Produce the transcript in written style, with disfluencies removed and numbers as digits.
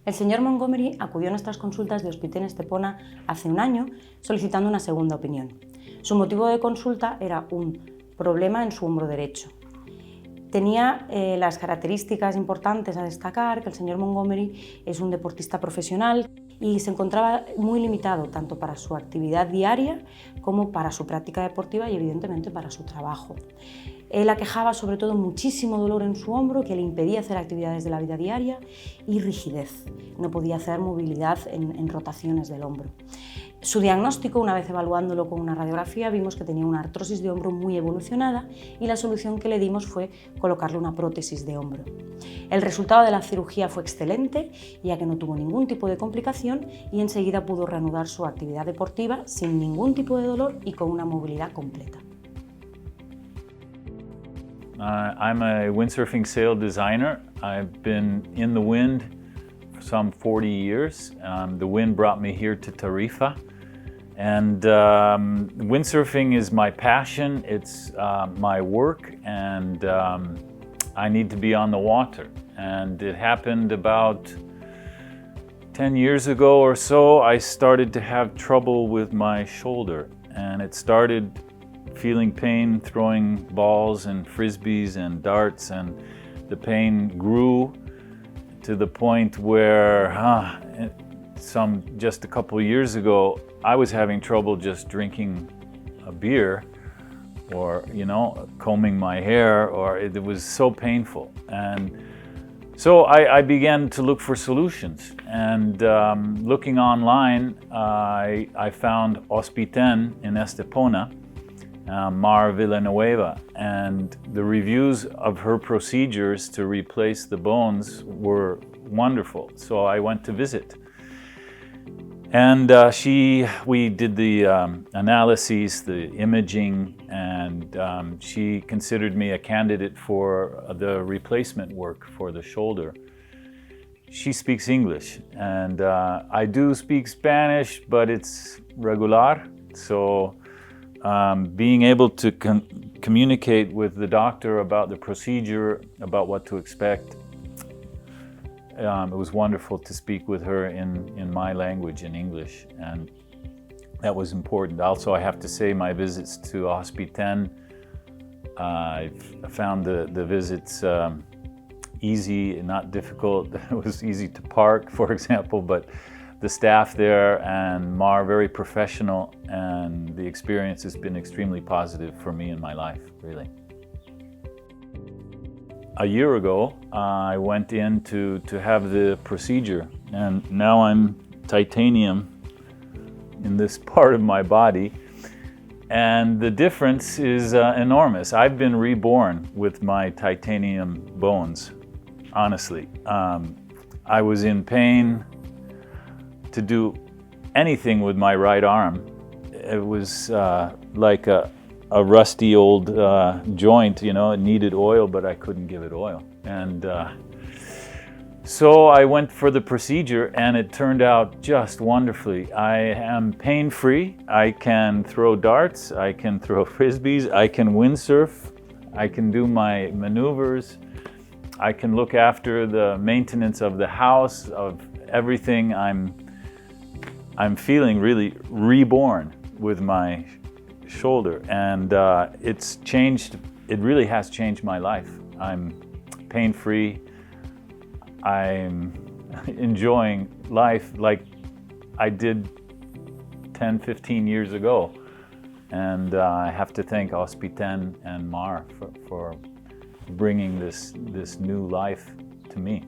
El señor Montgomery acudió a nuestras consultas de Hospiten Estepona hace un año solicitando una segunda opinión. Su motivo de consulta era un problema en su hombro derecho. Tenía las características importantes a destacar que el señor Montgomery es un deportista profesional y se encontraba muy limitado tanto para su actividad diaria como para su práctica deportiva y evidentemente para su trabajo. Él aquejaba sobre todo muchísimo dolor en su hombro que le impedía hacer actividades de la vida diaria y rigidez. No podía hacer movilidad en rotaciones del hombro. Su diagnóstico, una vez evaluándolo con una radiografía, vimos que tenía una artrosis de hombro muy evolucionada y la solución que le dimos fue colocarle una prótesis de hombro. El resultado de la cirugía fue excelente, ya que no tuvo ningún tipo de complicación y enseguida pudo reanudar su actividad deportiva sin ningún tipo de dolor y con una movilidad completa. I'm a windsurfing sail designer. I've been in the wind for some 40 years. The wind brought me here to Tarifa. And windsurfing is my passion, it's my work, and I need to be on the water. And it happened about 10 years ago or so. I started to have trouble with my shoulder, and it started feeling pain throwing balls and frisbees and darts, and the pain grew to the point where just a couple of years ago I was having trouble just drinking a beer or combing my hair, or it was so painful. And so I began to look for solutions, and looking online I found Hospiten in Estepona, Mar Villanova, and the reviews of her procedures to replace the bones were wonderful. So I went to visit. And we did the analyses, the imaging, and she considered me a candidate for the replacement work for the shoulder. She speaks English, and I do speak Spanish, but it's regular. So being able to communicate with the doctor about the procedure, about what to expect, it was wonderful to speak with her in my language, in English, and that was important. Also, I have to say my visits to Hospiten, I've found the visits easy and not difficult. It was easy to park, for example, but the staff there and Mar very professional, and the experience has been extremely positive for me in my life, really. A year ago, I went in to have the procedure, and now I'm titanium in this part of my body, and the difference is enormous. I've been reborn with my titanium bones, honestly. I was in pain to do anything with my right arm. It was like a rusty old joint, it needed oil, but I couldn't give it oil. And so I went for the procedure, and it turned out just wonderfully. I am pain-free. I can throw darts, I can throw frisbees, I can windsurf, I can do my maneuvers, I can look after the maintenance of the house, of everything. I'm feeling really reborn with my shoulder, and it really has changed my life. I'm pain-free. I'm enjoying life like I did 10, 15 years ago. And I have to thank Hospiten and Mar for bringing this new life to me.